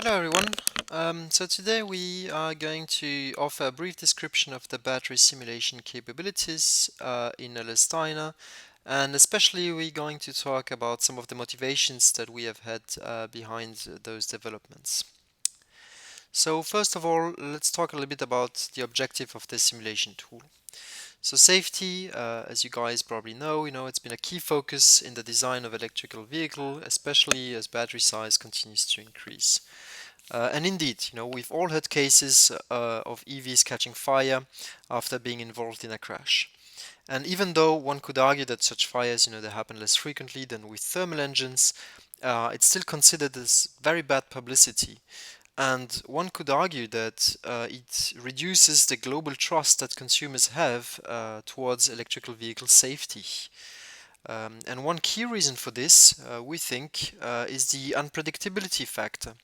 Hello everyone. So today we are going to offer a brief description of the battery simulation capabilities in LS-DYNA, and especially we're going to talk about some of the motivations that we have had behind those developments. So first of all, let's talk a little bit about the objective of the simulation tool. So safety, as you guys probably know, it's been a key focus in the design of electrical vehicle, especially as battery size continues to increase. And indeed, we've all had cases of EVs catching fire after being involved in a crash. And even though one could argue that such fires, they happen less frequently than with thermal engines, it's still considered as very bad publicity. And one could argue that it reduces the global trust that consumers have towards electrical vehicle safety. And one key reason for this, we think, is the unpredictability factor.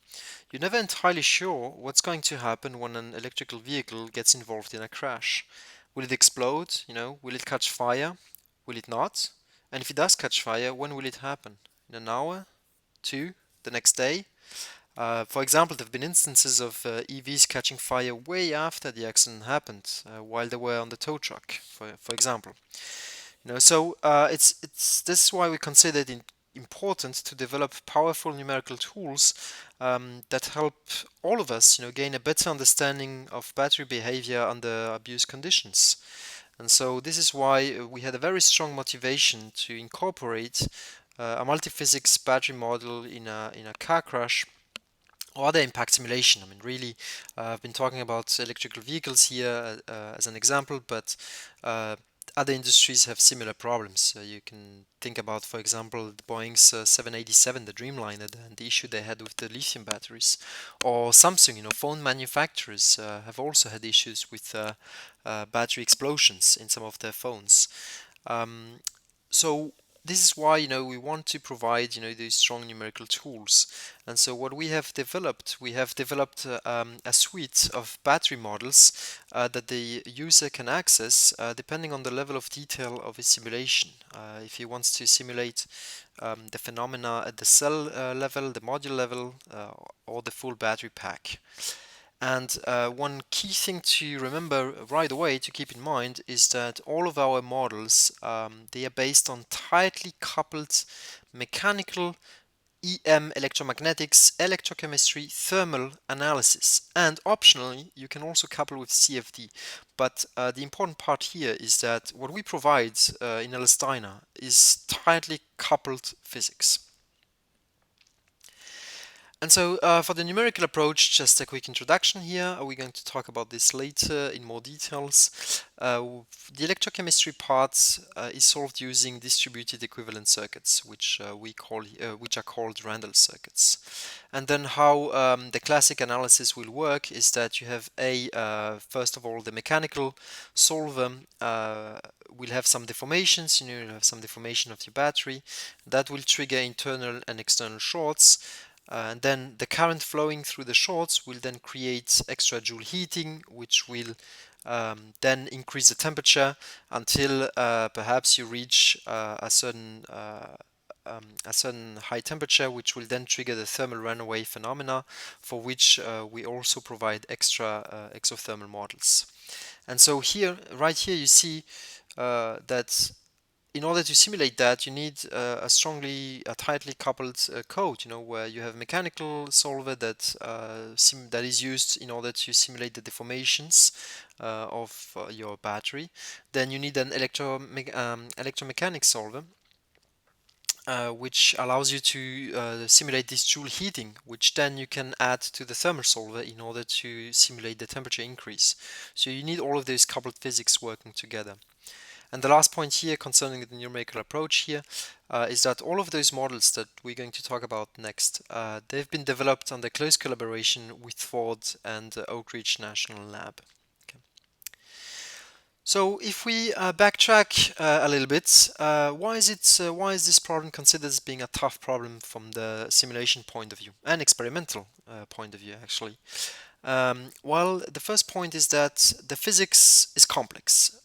You're never entirely sure what's going to happen when an electrical vehicle gets involved in a crash. Will it explode? Will it catch fire? Will it not? And if it does catch fire, when will it happen? In an hour? Two? The next day? For example, there have been instances of EVs catching fire way after the accident happened, while they were on the tow truck, for example. So it's this is why we consider it important to develop powerful numerical tools that help all of us, gain a better understanding of battery behavior under abuse conditions. And so this is why we had a very strong motivation to incorporate a multiphysics battery model in a car crash or other impact simulation. I mean, really, I've been talking about electrical vehicles here as an example, but other industries have similar problems. You can think about, for example, Boeing's 787, the Dreamliner, and the issue they had with the lithium batteries. Or Samsung, phone manufacturers have also had issues with battery explosions in some of their phones. So this is why we want to provide these strong numerical tools. And so what we have developed a suite of battery models that the user can access depending on the level of detail of his simulation. If he wants to simulate the phenomena at the cell level, the module level, or the full battery pack. And one key thing to remember right away to keep in mind is that all of our models, they are based on tightly coupled mechanical, EM, electromagnetics, electrochemistry, thermal analysis. And optionally, you can also couple with CFD. But the important part here is that what we provide in LS-DYNA is tightly coupled physics. And so for the numerical approach, just a quick introduction here. We're going to talk about this later in more details. The electrochemistry part is solved using distributed equivalent circuits, which are called Randall circuits. And then how the classic analysis will work is that you have first of all, the mechanical solver will have some deformations. You'll have some deformation of your battery. That will trigger internal and external shorts. And then the current flowing through the shorts will then create extra joule heating, which will then increase the temperature until perhaps you reach a certain high temperature, which will then trigger the thermal runaway phenomena, for which we also provide extra exothermal models. And so right here, you see that in order to simulate that, you need a tightly coupled code, where you have a mechanical solver that is used in order to simulate the deformations of your battery. Then you need an electromechanics solver, which allows you to simulate this joule heating, which then you can add to the thermal solver in order to simulate the temperature increase. So you need all of those coupled physics working together. And the last point here concerning the numerical approach here is that all of those models that we're going to talk about next, they've been developed under close collaboration with Ford and Oak Ridge National Lab. Okay. So if we backtrack a little bit, why is this problem considered as being a tough problem from the simulation point of view and experimental point of view actually? Well, the first point is that the physics is complex.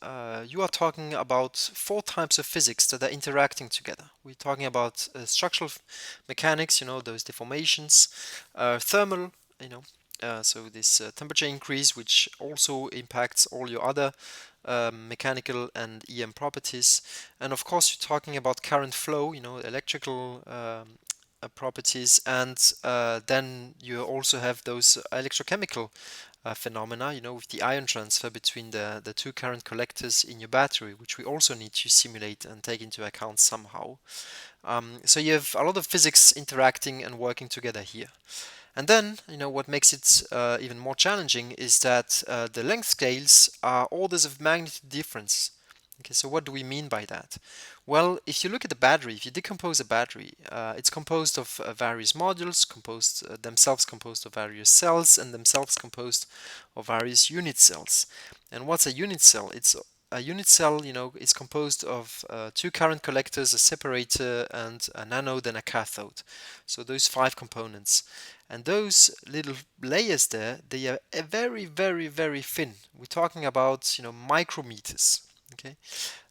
You are talking about 4 types of physics that are interacting together. We're talking about structural mechanics, those deformations, thermal so this temperature increase, which also impacts all your other mechanical and EM properties. And of course, you're talking about current flow, electrical properties, and then you also have those electrochemical phenomena, with the ion transfer between the two current collectors in your battery, which we also need to simulate and take into account somehow. So you have a lot of physics interacting and working together here. And then, what makes it even more challenging is that the length scales are orders of magnitude difference. Okay, so what do we mean by that? Well, if you look at the battery, if you decompose a battery, it's composed of various modules, themselves composed of various cells, and themselves composed of various unit cells. And what's a unit cell? It's a unit cell, is composed of two current collectors, a separator, and an anode and a cathode. So those five components. And those little layers there, they are very, very, very thin. We're talking about, micrometers. Okay.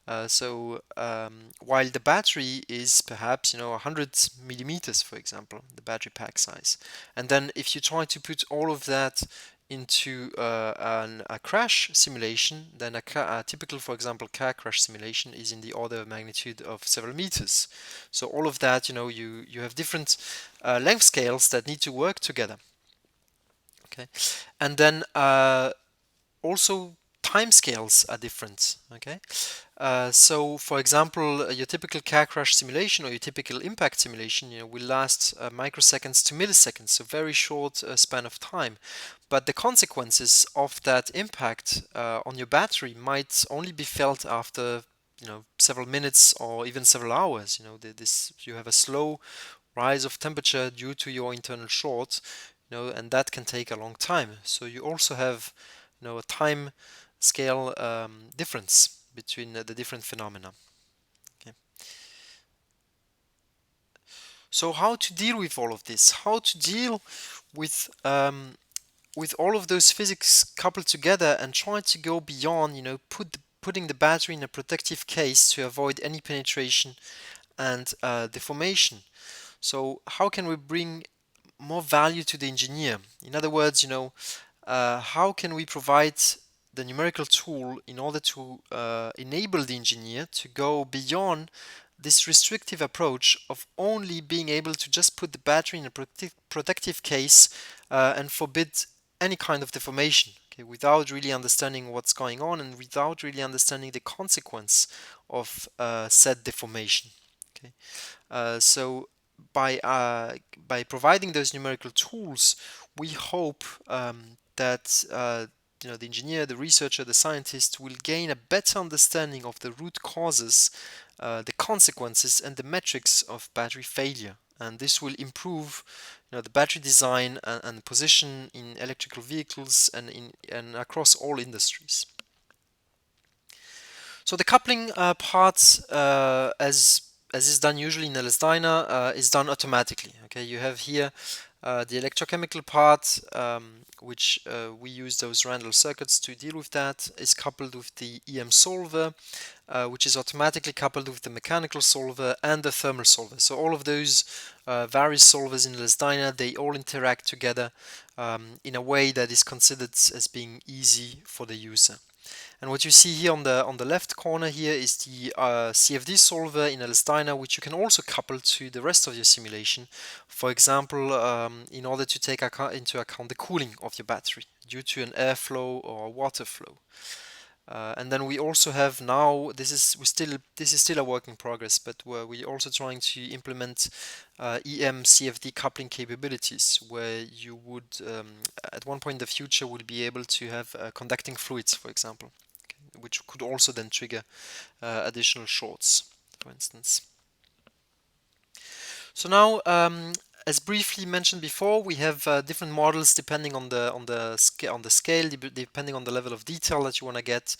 While the battery is perhaps 100 millimeters, for example, the battery pack size, and then if you try to put all of that into a crash simulation, then a typical, for example, car crash simulation is in the order of magnitude of several meters. So all of that, you have different length scales that need to work together. Okay, and then also time scales are different. Okay, so for example, your typical car crash simulation or your typical impact simulation, will last microseconds to milliseconds, so very short span of time. But the consequences of that impact on your battery might only be felt after several minutes or even several hours. You have a slow rise of temperature due to your internal short, and that can take a long time. So you also have a time scale difference between the different phenomena. Okay. So how to deal with all of this? How to deal with all of those physics coupled together and try to go beyond, putting the battery in a protective case to avoid any penetration and deformation. So how can we bring more value to the engineer? In other words, how can we provide the numerical tool in order to enable the engineer to go beyond this restrictive approach of only being able to just put the battery in a protective case and forbid any kind of deformation, okay, without really understanding what's going on and without really understanding the consequence of said deformation. Okay, so by providing those numerical tools, we hope that the engineer, the researcher, the scientist will gain a better understanding of the root causes, the consequences, and the metrics of battery failure. And this will improve, the battery design and position in electrical vehicles and across all industries. So the coupling part, as is done usually in LS-DYNA, is done automatically. Okay, you have here the electrochemical part, which we use those Randall circuits to deal with that, is coupled with the EM solver, which is automatically coupled with the mechanical solver and the thermal solver. So all of those various solvers in LS-DYNA, they all interact together in a way that is considered as being easy for the user. And what you see here on the left corner here is the CFD solver in LS-DYNA, which you can also couple to the rest of your simulation. For example, in order to take into account the cooling of your battery due to an airflow or water flow. And then we also have now, this is still a work in progress, but we're also trying to implement EM CFD coupling capabilities, where you would at one point in the future will be able to have conducting fluids, for example, which could also then trigger additional shorts, for instance. So now, as briefly mentioned before, we have different models depending on the scale, depending on the level of detail that you want to get.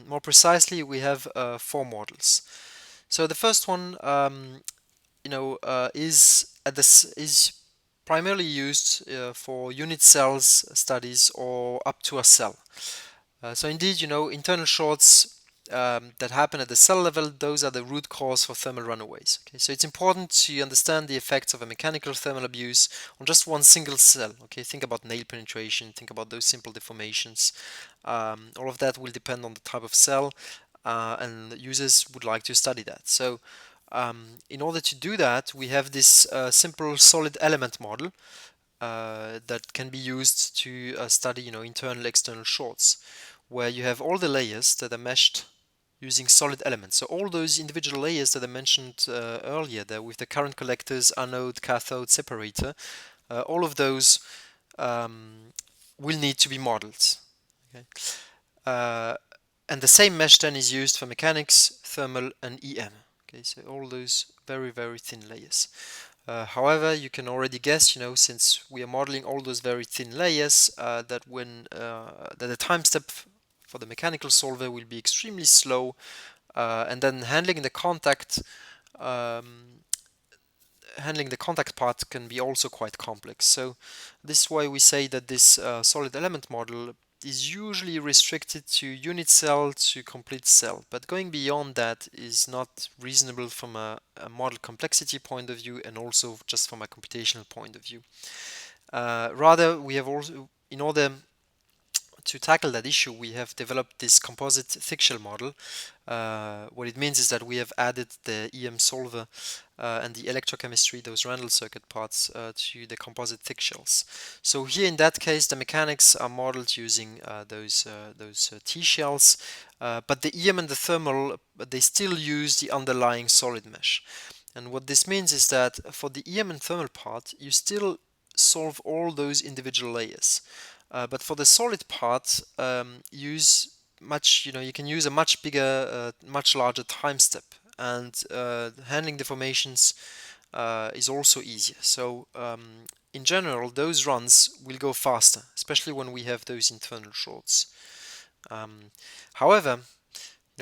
More precisely, we have 4 models. So the first one, is primarily used for unit cells studies or up to a cell. So indeed, internal shorts that happen at the cell level, those are the root cause for thermal runaways. Okay, so it's important to understand the effects of a mechanical thermal abuse on just one single cell. Okay, think about nail penetration, think about those simple deformations. All of that will depend on the type of cell, and users would like to study that. So in order to do that, we have this simple solid element model that can be used to study, internal external shorts, where you have all the layers that are meshed using solid elements. So all those individual layers that I mentioned earlier, there with the current collectors, anode, cathode, separator, all of those will need to be modeled. Okay? Uh, and the same mesh then is used for mechanics, thermal, and EM. Okay, so all those very, very thin layers. However, you can already guess, since we are modeling all those very thin layers, that the time step for the mechanical solver will be extremely slow, and then um, handling the contact part can be also quite complex. So this is why we say that this solid element model is usually restricted to unit cell to complete cell, but going beyond that is not reasonable from a model complexity point of view, and also just from a computational point of view. Rather, we have also, in order to tackle that issue, we have developed this composite thick shell model. What it means is that we have added the EM solver and the electrochemistry, those Randall circuit parts, to the composite thick shells. So here in that case, the mechanics are modeled using those T shells, but the EM and the thermal, they still use the underlying solid mesh. And what this means is that for the EM and thermal part, you still solve all those individual layers. But for the solid part, you can use a much bigger, much larger time step, and handling deformations is also easier. So in general, those runs will go faster, especially when we have those internal shorts. However,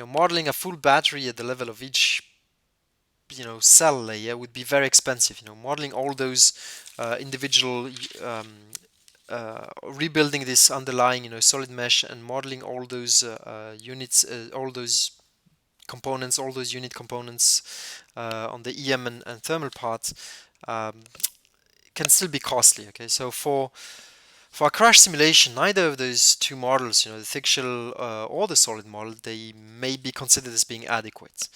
modeling a full battery at the level of each cell layer would be very expensive. Modeling all those individual rebuilding this underlying solid mesh and modeling all those units, all those components, all those unit components on the EM and thermal part can still be costly. Okay, so for a crash simulation, neither of those two models, the thick shell or the solid model, they may be considered as being adequate.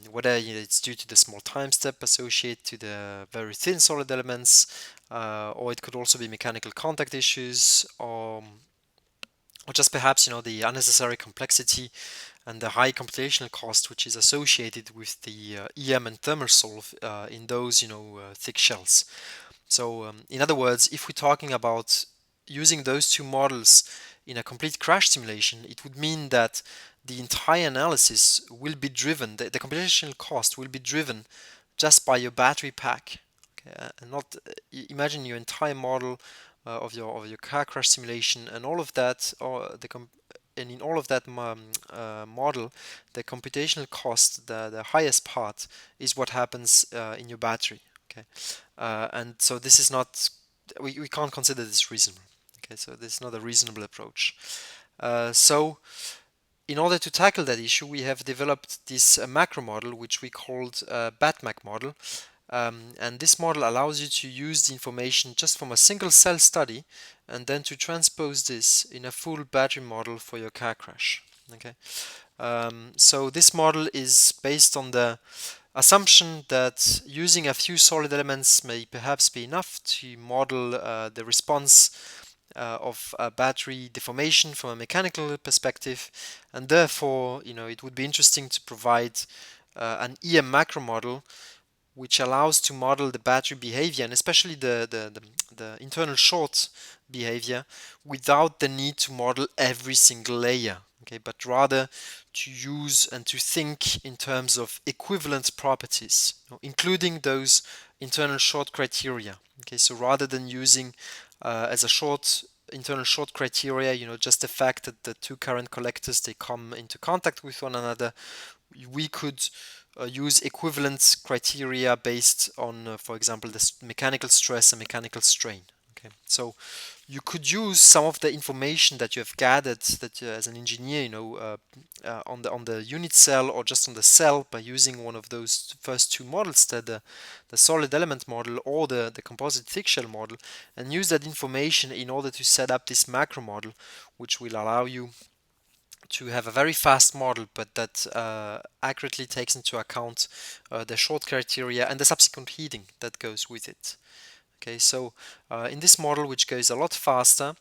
Whether it's due to the small time step associated to the very thin solid elements, or it could also be mechanical contact issues, or just perhaps the unnecessary complexity and the high computational cost which is associated with the EM and thermal solve in those thick shells. So in other words, if we're talking about using those two models in a complete crash simulation, it would mean that the entire analysis will be driven, the computational cost will be driven just by your battery pack. Okay? And not imagine your entire model of your car crash simulation and all of that, and in all of that model, the computational cost, the highest part, is what happens in your battery. Okay, and so this is not, we can't consider this reasonable. Okay, so this is not a reasonable approach. So in order to tackle that issue, we have developed this macro model, which we called BATMAC model. And this model allows you to use the information just from a single cell study and then to transpose this in a full battery model for your car crash. Okay, so this model is based on the assumption that using a few solid elements may perhaps be enough to model the response of a battery deformation from a mechanical perspective, and therefore it would be interesting to provide an EM macro model which allows to model the battery behavior, and especially the internal short behavior, without the need to model every single layer. Okay, but rather to use and to think in terms of equivalent properties, including those internal short criteria. Okay, so rather than using as a internal short criteria, just the fact that the two current collectors, they come into contact with one another, we could use equivalent criteria based on, for example, the mechanical stress and mechanical strain. Okay, so you could use some of the information that you have gathered that as an engineer, on the unit cell or just on the cell by using one of those first two models, the solid element model or the composite thick shell model, and use that information in order to set up this macro model, which will allow you to have a very fast model, but that accurately takes into account the short criteria and the subsequent heating that goes with it. Okay, so in this model, which goes a lot faster,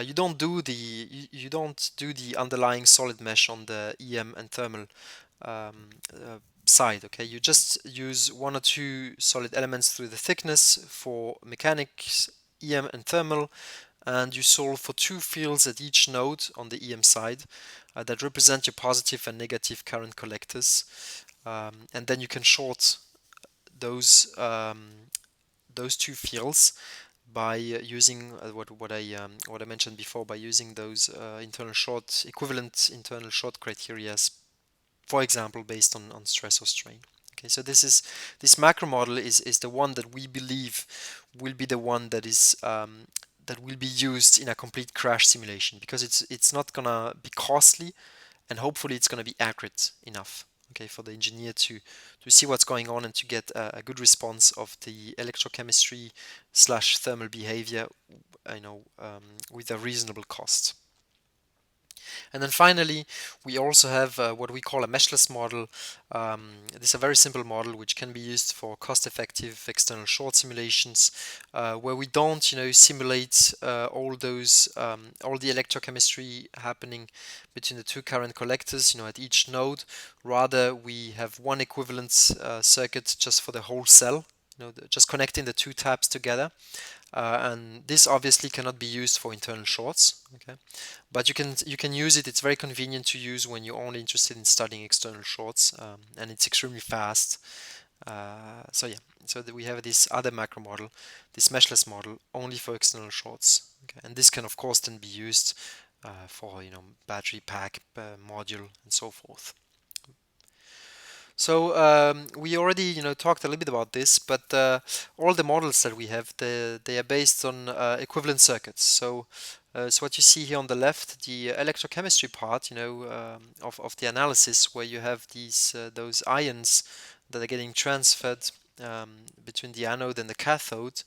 you don't do the underlying solid mesh on the EM and thermal side. Okay, you just use one or two solid elements through the thickness for mechanics, EM and thermal, and you solve for two fields at each node on the EM side that represent your positive and negative current collectors, and then you can short those those two fields by using what I mentioned before, by using those equivalent internal short criteria, for example, based on stress or strain. Okay, so this macro model is the one that we believe will be the one that is that will be used in a complete crash simulation, because it's not gonna be costly, and hopefully it's gonna be accurate enough. Okay, for the engineer to see what's going on and to get a good response of the electrochemistry slash thermal behavior, with a reasonable cost. And then finally, we also have what we call a meshless model. This is a very simple model which can be used for cost-effective external short simulations, where we don't, simulate all the electrochemistry happening between the two current collectors, at each node. Rather, we have one equivalent circuit just for the whole cell, just connecting the two tabs together. And this obviously cannot be used for internal shorts, okay? But you can use it. It's very convenient to use when you're only interested in studying external shorts, and it's extremely fast. So yeah, so we have this other macro model, this meshless model, only for external shorts. Okay, and this can of course then be used for battery pack, module, and so forth. So we already talked a little bit about this, but all the models that we have, they are based on equivalent circuits. So what you see here on the left, the electrochemistry part, of the analysis, where you have those ions that are getting transferred between the anode and the cathode.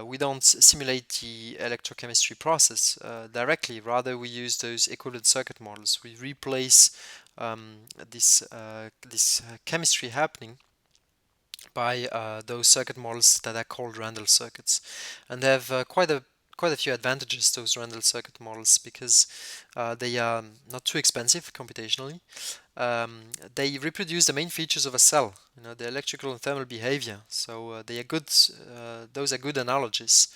We don't simulate the electrochemistry process directly. Rather, we use those equivalent circuit models. We replace this chemistry happening by those circuit models that are called Randall circuits, and they have quite a few advantages, those Randall circuit models, because they are not too expensive computationally. They reproduce the main features of a cell, the electrical and thermal behavior. So they are good. Those are good analogies.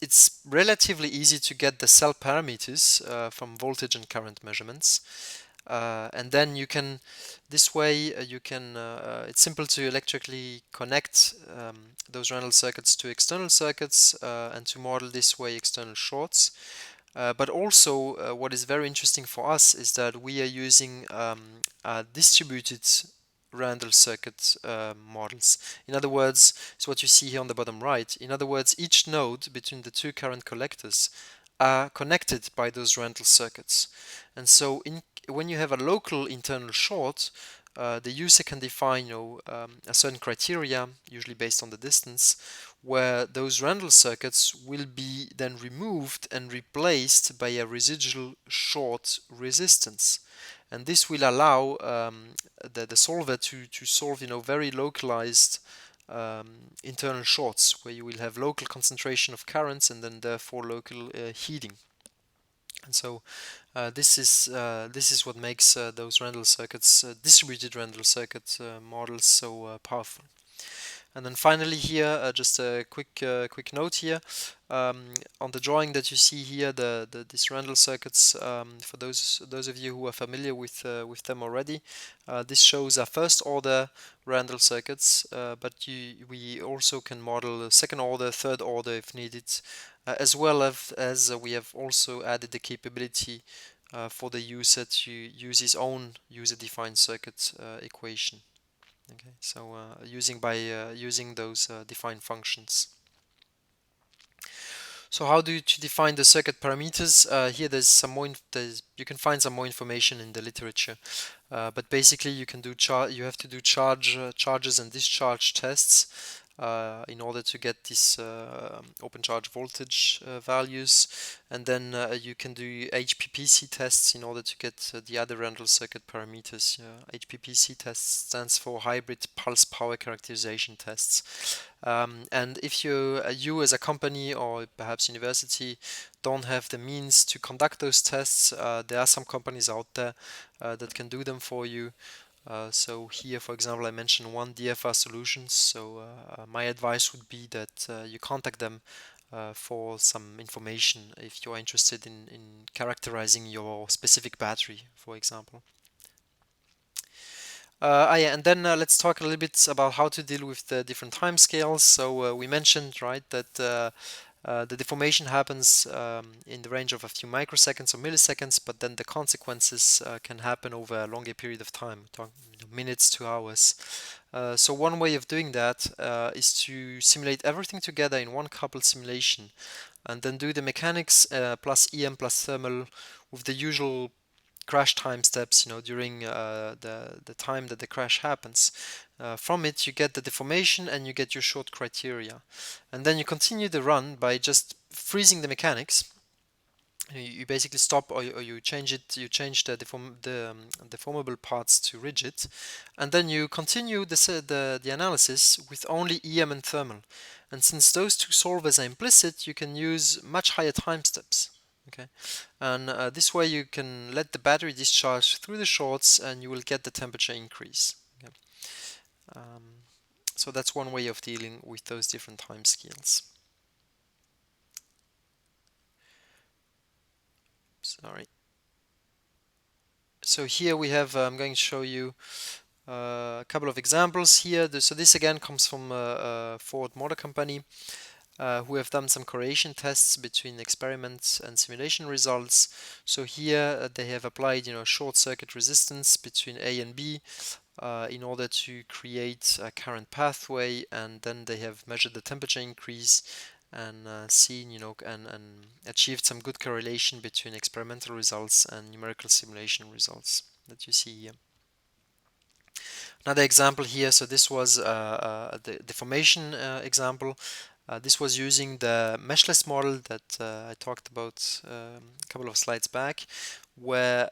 It's relatively easy to get the cell parameters from voltage and current measurements. And then this way it's simple to electrically connect those Randall circuits to external circuits and to model this way external shorts. But also what is very interesting for us is that we are using distributed Randall circuit models. In other words, it's what you see here on the bottom right. In other words, each node between the two current collectors are connected by those Randall circuits. And so when you have a local internal short, the user can define a certain criteria, usually based on the distance, where those Randall circuits will be then removed and replaced by a residual short resistance. And this will allow the solver to solve very localized internal shorts, where you will have local concentration of currents and then therefore local heating. And so this is what makes those Randall circuits, distributed Randall circuit models, so powerful. And then finally here, just a quick note here. On the drawing that you see here, these Randall circuits, for those of you who are familiar with them already, this shows a first order Randall circuits, but we also can model second order, third order if needed, as well as we have also added the capability for the user to use his own user-defined circuit equation. Okay, so using those defined functions. So how do you to define the circuit parameters? Here there's some more you can find some more information in the literature. But basically, you have to do charges and discharge tests in order to get these open charge voltage values, and then you can do HPPC tests in order to get the other Randall circuit parameters. HPPC test stands for hybrid pulse power characterization tests. And if you as a company or perhaps university don't have the means to conduct those tests, there are some companies out there that can do them for you. So here, for example, I mentioned one, DFR Solutions. So my advice would be that you contact them for some information if you're interested in characterizing your specific battery, for example. Yeah, and then let's talk a little bit about how to deal with the different time scales. So we mentioned, right, that the deformation happens in the range of a few microseconds or milliseconds, but then the consequences can happen over a longer period of time, minutes to hours. So one way of doing that is to simulate everything together in one coupled simulation, and then do the mechanics plus EM plus thermal with the usual crash time steps, during the time that the crash happens. From it, you get the deformation and you get your short criteria. And then you continue the run by just freezing the mechanics. You basically stop, or you change it. You change the deformable parts to rigid, and then you continue the analysis with only EM and thermal. And since those two solvers are implicit, you can use much higher time steps. Okay, and this way you can let the battery discharge through the shorts, and you will get the temperature increase. Okay. Um, so that's one way of dealing with those different time scales. Sorry. So here we have, I'm going to show you a couple of examples here. So this again comes from Ford Motor Company, who have done some correlation tests between experiments and simulation results. So here they have applied, short circuit resistance between A and B in order to create a current pathway, and then they have measured the temperature increase and seen, and achieved some good correlation between experimental results and numerical simulation results that you see here. Another example here, so this was the deformation example. This was using the meshless model that I talked about a couple of slides back, where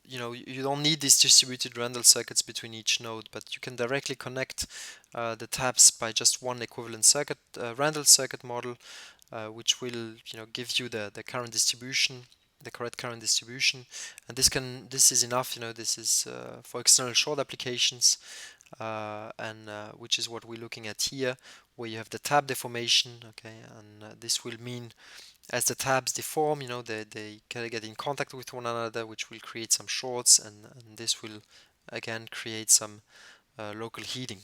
you don't need these distributed Randall circuits between each node, but you can directly connect the taps by just one equivalent circuit, Randall circuit model, which will give you the current distribution, the correct current distribution, and this is enough. This is for external short applications, and which is what we're looking at here, where you have the tab deformation. Okay, and this will mean as the tabs deform, they kind of get in contact with one another, which will create some shorts, and this will again create some local heating.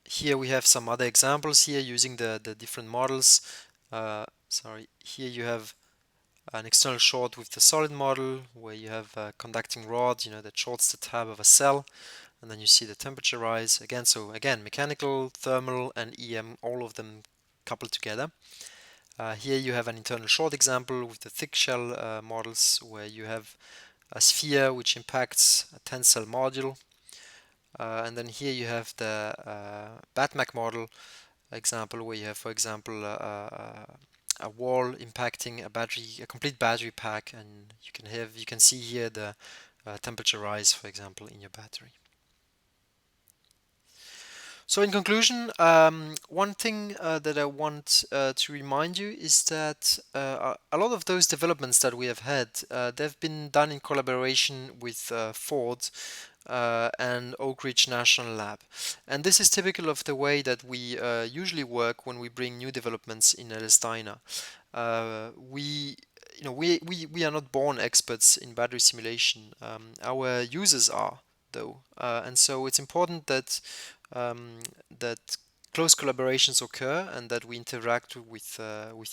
Here we have some other examples here using the different models. Sorry, here you have an external short with the solid model, where you have a conducting rod, that shorts the tab of a cell, and then you see the temperature rise again. So again, mechanical, thermal, and EM, all of them coupled together. Here you have an internal short example with the thick shell models, where you have a sphere which impacts a 10 cell module. And then here you have the BATMAC model example, where you have, for example, a wall impacting a complete battery pack, and you can see here the temperature rise, for example, in your battery. So in conclusion, one thing that I want to remind you is that a lot of those developments that we have had, they've been done in collaboration with Ford and Oak Ridge National Lab. And this is typical of the way that we usually work when we bring new developments in LS-DYNA. We are not born experts in battery simulation. Our users are, though. And so it's important that that close collaborations occur, and that we interact with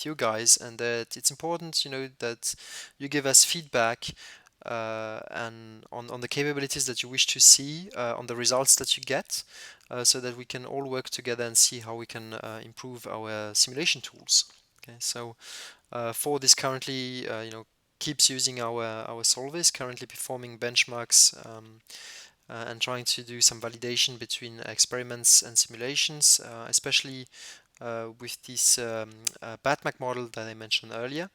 you guys, and that it's important, that you give us feedback and on the capabilities that you wish to see, on the results that you get, so that we can all work together and see how we can improve our simulation tools. Okay, so for this currently, keeps using our solvers, currently performing benchmarks and trying to do some validation between experiments and simulations, especially with this BATMAC model that I mentioned earlier.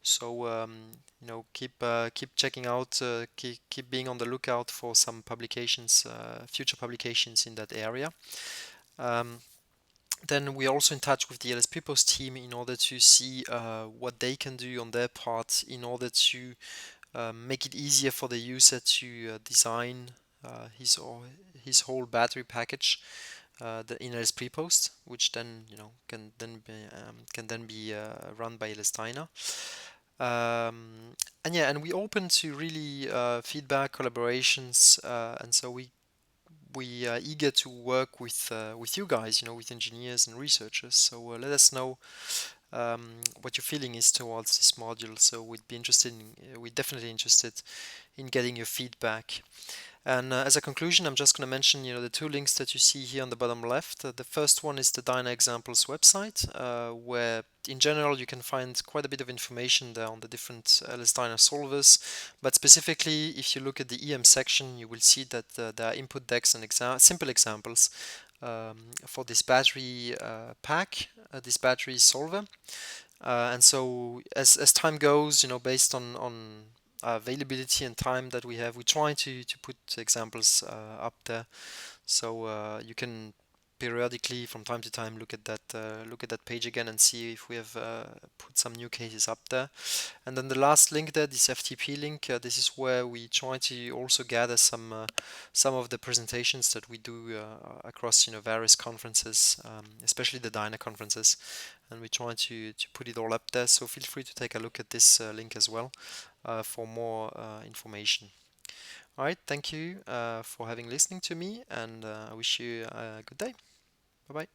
So keep checking out, keep being on the lookout for some publications, future publications in that area. Then we're also in touch with the LS Post team in order to see what they can do on their part in order to make it easier for the user to design his whole battery package, the in LS Post, which then can then be run by LS-DYNA. And we open to really feedback, collaborations, and so we are eager to work with you guys, with engineers and researchers. So let us know what your feeling is towards this module. So we're definitely interested in getting your feedback. And as a conclusion, I'm just going to mention, the two links that you see here on the bottom left. The first one is the DYNA Examples website, where in general you can find quite a bit of information there on the different LS-DYNA solvers. But specifically, if you look at the EM section, you will see that there are input decks and simple examples for this battery pack, this battery solver. And so as time goes, based on availability and time that we have, we try to put examples up there, so you can periodically from time to time look at that page again and see if we have put some new cases up there. And then the last link there, this FTP link, this is where we try to also gather some of the presentations that we do across various conferences, especially the DYNA conferences, and we try to put it all up there. So feel free to take a look at this link as well for more information. All right, thank you for having listening to me, and I wish you a good day. Bye bye.